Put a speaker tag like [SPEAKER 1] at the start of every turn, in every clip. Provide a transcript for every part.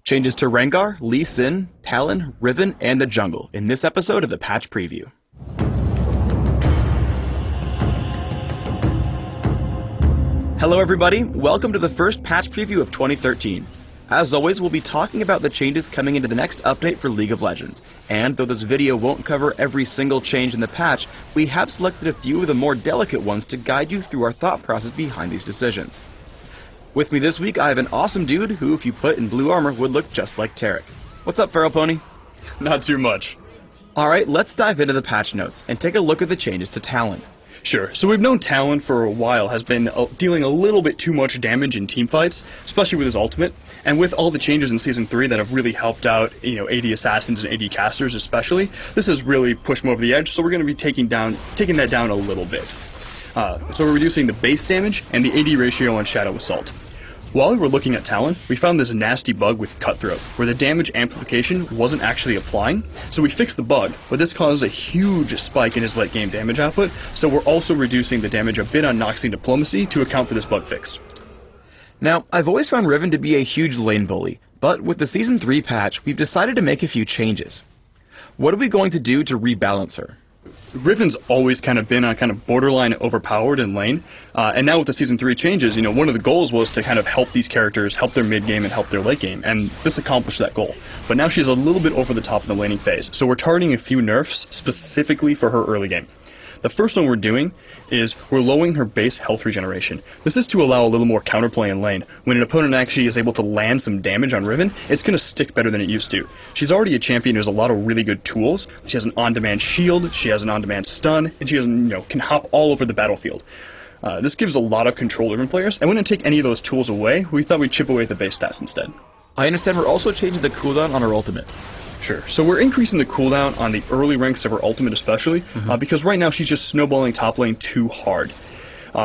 [SPEAKER 1] Changes to Rengar, Lee Sin, Talon, Riven, and the jungle in this episode of the Patch Preview. Hello everybody, welcome to the first patch preview of 2013. As always, we'll be talking about the changes coming into the next update for League of Legends. And though this video won't cover every single change in the patch, we have selected a few of the more delicate ones to guide you through our thought process behind these decisions. With me this week, I have an awesome dude who, if you put in blue armor, would look just like Tarek. What's up, Feral Pony?
[SPEAKER 2] Not too much.
[SPEAKER 1] Alright, let's dive into the patch notes and take a look at the changes to Talon.
[SPEAKER 2] Sure, so we've known Talon for a while has been dealing a little bit too much damage in teamfights, especially with his ultimate, and with all the changes in Season 3 that have really helped out, AD assassins and AD casters especially, this has really pushed him over the edge, so we're going to be taking that down a little bit. So we're reducing the base damage and the AD ratio on Shadow Assault. While we were looking at Talon, we found this nasty bug with Cutthroat, where the damage amplification wasn't actually applying, so we fixed the bug, but this caused a huge spike in his late game damage output, so we're also reducing the damage a bit on Noxing Diplomacy to account for this bug fix.
[SPEAKER 1] Now, I've always found Riven to be a huge lane bully, but with the Season 3 patch, we've decided to make a few changes. What are we going to do to rebalance her?
[SPEAKER 2] Riven's always kind of been on kind of borderline overpowered in lane, and now with the Season 3 changes, one of the goals was to kind of help these characters, help their mid game and help their late game, and this accomplished that goal. But now she's a little bit over the top in the laning phase, so we're targeting a few nerfs specifically for her early game. The first one we're doing is we're lowering her base health regeneration. This is to allow a little more counterplay in lane. When an opponent actually is able to land some damage on Riven, it's going to stick better than it used to. She's already a champion who has a lot of really good tools. She has an on-demand shield, she has an on-demand stun, and she has, can hop all over the battlefield. This gives a lot of control to Riven players, and we didn't take any of those tools away. We thought we'd chip away at the base stats instead.
[SPEAKER 1] I understand we're also changing the cooldown on her ultimate.
[SPEAKER 2] Sure. So we're increasing the cooldown on the early ranks of her ultimate especially, because right now she's just snowballing top lane too hard.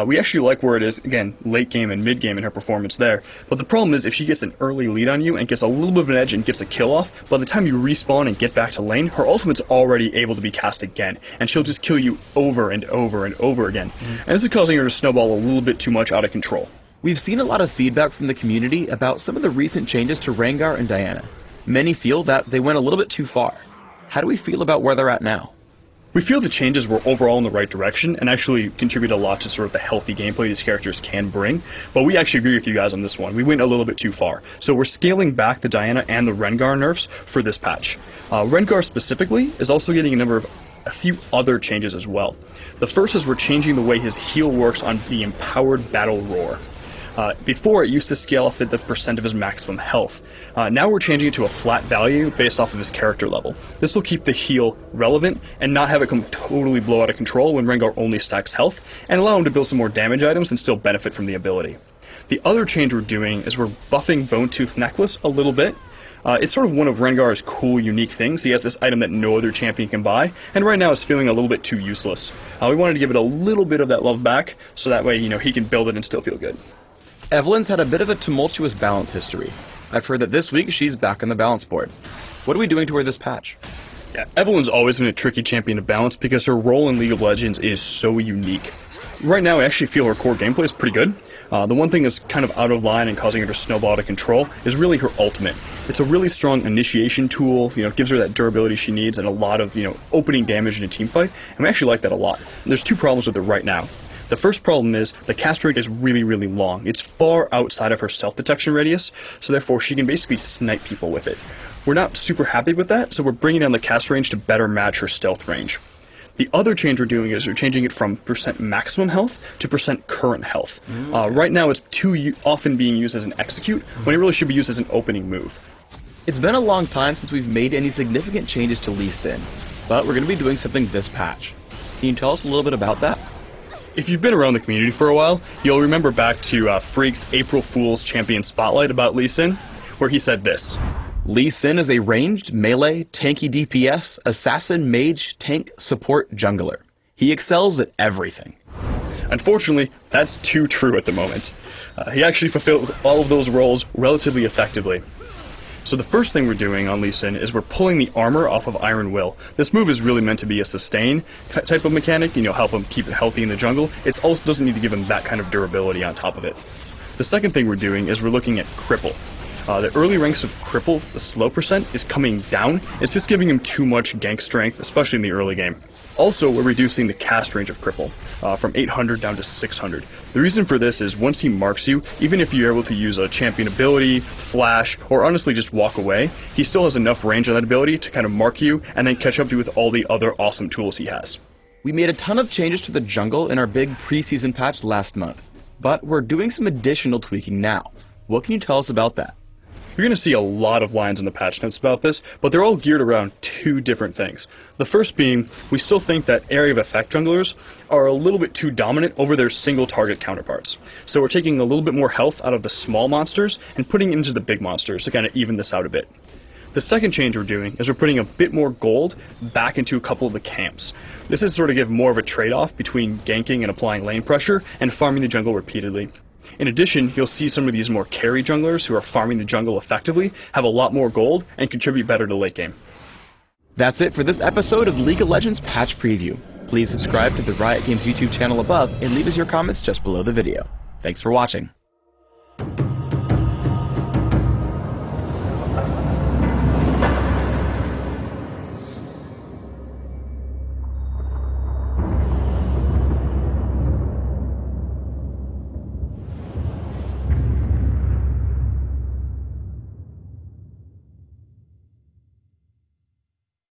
[SPEAKER 2] We actually like where it is, again, late game and mid game in her performance there, but the problem is if she gets an early lead on you and gets a little bit of an edge and gets a kill off, by the time you respawn and get back to lane, her ultimate's already able to be cast again, and she'll just kill you over and over and over again. And this is causing her to snowball a little bit too much out of control.
[SPEAKER 1] We've seen a lot of feedback from the community about some of the recent changes to Rengar and Diana. Many feel that they went a little bit too far. How do we feel about where they're at now?
[SPEAKER 2] We feel the changes were overall in the right direction and actually contribute a lot to sort of the healthy gameplay these characters can bring, but we actually agree with you guys on this one. We went a little bit too far. So we're scaling back the Diana and the Rengar nerfs for this patch. Rengar specifically is also getting a few other changes as well. The first is we're changing the way his heal works on the Empowered Battle Roar. Before, it used to scale off at the percent of his maximum health. Now we're changing it to a flat value based off of his character level. This will keep the heal relevant and not have it totally blow out of control when Rengar only stacks health, and allow him to build some more damage items and still benefit from the ability. The other change we're doing is we're buffing Bone Tooth Necklace a little bit. It's sort of one of Rengar's cool, unique things. He has this item that no other champion can buy, and right now it's feeling a little bit too useless. We wanted to give it a little bit of that love back, so that way, he can build it and still feel good.
[SPEAKER 1] Evelyn's had a bit of a tumultuous balance history. I've heard that this week she's back on the balance board. What are we doing to her this patch?
[SPEAKER 2] Yeah, Evelyn's always been a tricky champion to balance because her role in League of Legends is so unique. Right now, I actually feel her core gameplay is pretty good. The one thing that's kind of out of line and causing her to snowball out of control is really her ultimate. It's a really strong initiation tool, it gives her that durability she needs and a lot of, opening damage in a teamfight, and we actually like that a lot. There's two problems with it right now. The first problem is the cast range is really, really long. It's far outside of her stealth detection radius, so therefore she can basically snipe people with it. We're not super happy with that, so we're bringing down the cast range to better match her stealth range. The other change we're doing is we're changing it from % maximum health to % current health. Right now it's too often being used as an execute, when it really should be used as an opening move.
[SPEAKER 1] It's been a long time since we've made any significant changes to Lee Sin, but we're going to be doing something this patch. Can you tell us a little bit about that?
[SPEAKER 2] If you've been around the community for a while, you'll remember back to Freak's April Fool's Champion Spotlight about Lee Sin, where he said this.
[SPEAKER 1] Lee Sin is a ranged, melee, tanky DPS, assassin, mage, tank, support, jungler. He excels at everything.
[SPEAKER 2] Unfortunately, that's too true at the moment. He actually fulfills all of those roles relatively effectively. So the first thing we're doing on Lee Sin is we're pulling the armor off of Iron Will. This move is really meant to be a sustain type of mechanic, help him keep it healthy in the jungle. It also doesn't need to give him that kind of durability on top of it. The second thing we're doing is we're looking at Cripple. The early ranks of Cripple, the slow percent, is coming down. It's just giving him too much gank strength, especially in the early game. Also, we're reducing the cast range of Cripple from 800 down to 600. The reason for this is once he marks you, even if you're able to use a champion ability, flash, or honestly just walk away, he still has enough range on that ability to kind of mark you and then catch up to you with all the other awesome tools he has.
[SPEAKER 1] We made a ton of changes to the jungle in our big preseason patch last month, but we're doing some additional tweaking now. What can you tell us about that?
[SPEAKER 2] You're going to see a lot of lines in the patch notes about this, but they're all geared around two different things. The first being, we still think that area of effect junglers are a little bit too dominant over their single target counterparts. So we're taking a little bit more health out of the small monsters and putting it into the big monsters to kind of even this out a bit. The second change we're doing is we're putting a bit more gold back into a couple of the camps. This is sort of give more of a trade-off between ganking and applying lane pressure and farming the jungle repeatedly. In addition, you'll see some of these more carry junglers who are farming the jungle effectively have a lot more gold and contribute better to late game.
[SPEAKER 1] That's it for this episode of League of Legends Patch Preview. Please subscribe to the Riot Games YouTube channel above and leave us your comments just below the video. Thanks for watching.